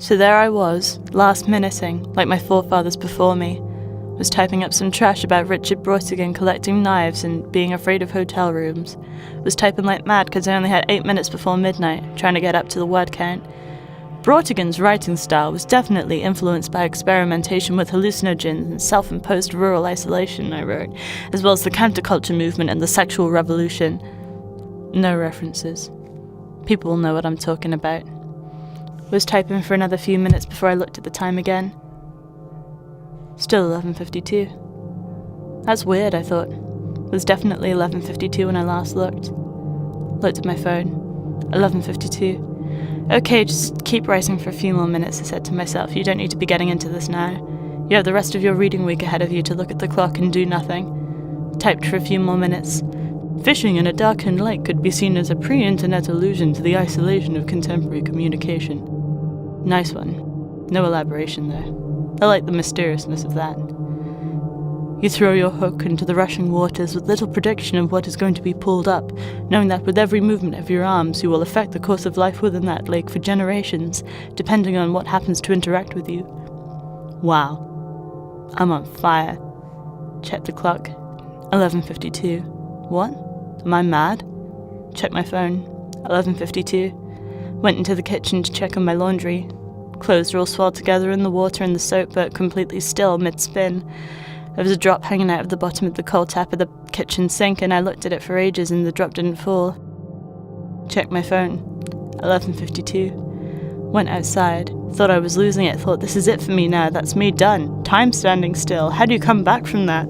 So there I was, last-minuting, like my forefathers before me. Was typing up some trash about Richard Brautigan collecting knives and being afraid of hotel rooms. Was typing like mad because I only had 8 minutes before midnight, trying to get up to the word count. Brautigan's writing style was definitely influenced by experimentation with hallucinogens and self-imposed rural isolation, I wrote, as well as the counterculture movement and the sexual revolution. No references. People will know what I'm talking about. Was typing for another few minutes before I looked at the time again. Still 11:52. That's weird, I thought. It was definitely 11:52 when I last looked. Looked at my phone. 11:52. Okay, just keep writing for a few more minutes, I said to myself. You don't need to be getting into this now. You have the rest of your reading week ahead of you to look at the clock and do nothing. Typed for a few more minutes. Fishing in a darkened lake could be seen as a pre-internet allusion to the isolation of contemporary communication. Nice one. No elaboration there. I like the mysteriousness of that. You throw your hook into the rushing waters with little prediction of what is going to be pulled up, knowing that with every movement of your arms you will affect the course of life within that lake for generations, depending on what happens to interact with you. Wow. I'm on fire. Check the clock. 11:52. What? Am I mad? Check my phone. 11:52. Went into the kitchen to check on my laundry. Clothes were all swirled together in the water and the soap, but completely still mid-spin. There was a drop hanging out of the bottom of the cold tap of the kitchen sink, and I looked at it for ages and the drop didn't fall. Checked my phone. 11:52. Went outside. Thought I was losing it. Thought, this is it for me now. That's me done. Time standing still. How do you come back from that?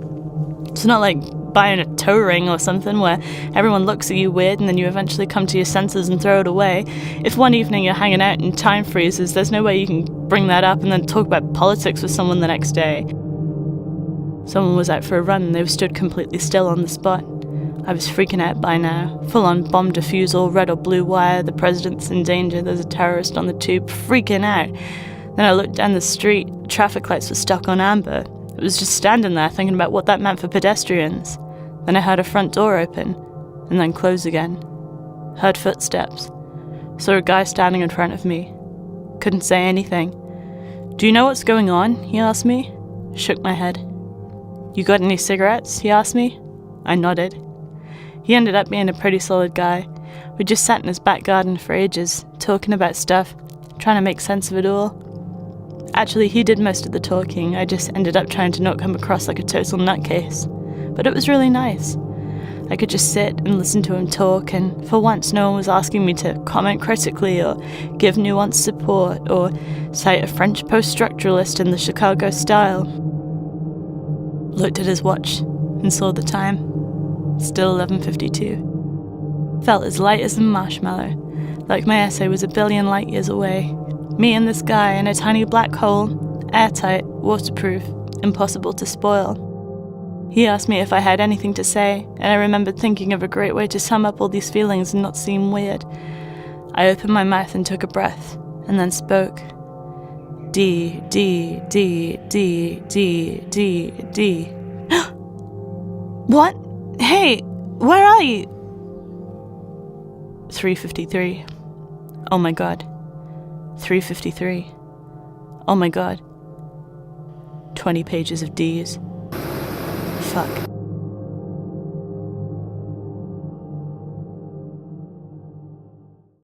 It's not like buying a toe ring or something where everyone looks at you weird and then you eventually come to your senses and throw it away. If one evening you're hanging out and time freezes, there's no way you can bring that up and then talk about politics with someone the next day. Someone was out for a run and they stood completely still on the spot. I was freaking out by now. Full-on bomb defusal, red or blue wire, the president's in danger, there's a terrorist on the tube, freaking out. Then I looked down the street, traffic lights were stuck on amber. I was just standing there thinking about what that meant for pedestrians. Then I heard a front door open, and then close again. Heard footsteps. Saw a guy standing in front of me. Couldn't say anything. Do you know what's going on? He asked me. Shook my head. You got any cigarettes? He asked me. I nodded. He ended up being a pretty solid guy. We just sat in his back garden for ages, talking about stuff, trying to make sense of it all. Actually, he did most of the talking. I just ended up trying to not come across like a total nutcase. But it was really nice. I could just sit and listen to him talk, and for once no one was asking me to comment critically or give nuanced support or cite a French post-structuralist in the Chicago style. Looked at his watch and saw the time. Still 11:52. Felt as light as a marshmallow, like my essay was a billion light years away. Me and this guy in a tiny black hole, airtight, waterproof, impossible to spoil. He asked me if I had anything to say, and I remembered thinking of a great way to sum up all these feelings and not seem weird. I opened my mouth and took a breath, and then spoke. D, D, D, D, D, D, D. What? Hey, where are you? 3:53. Oh my god. 3:53. Oh my god. 20 pages of D's. Fuck.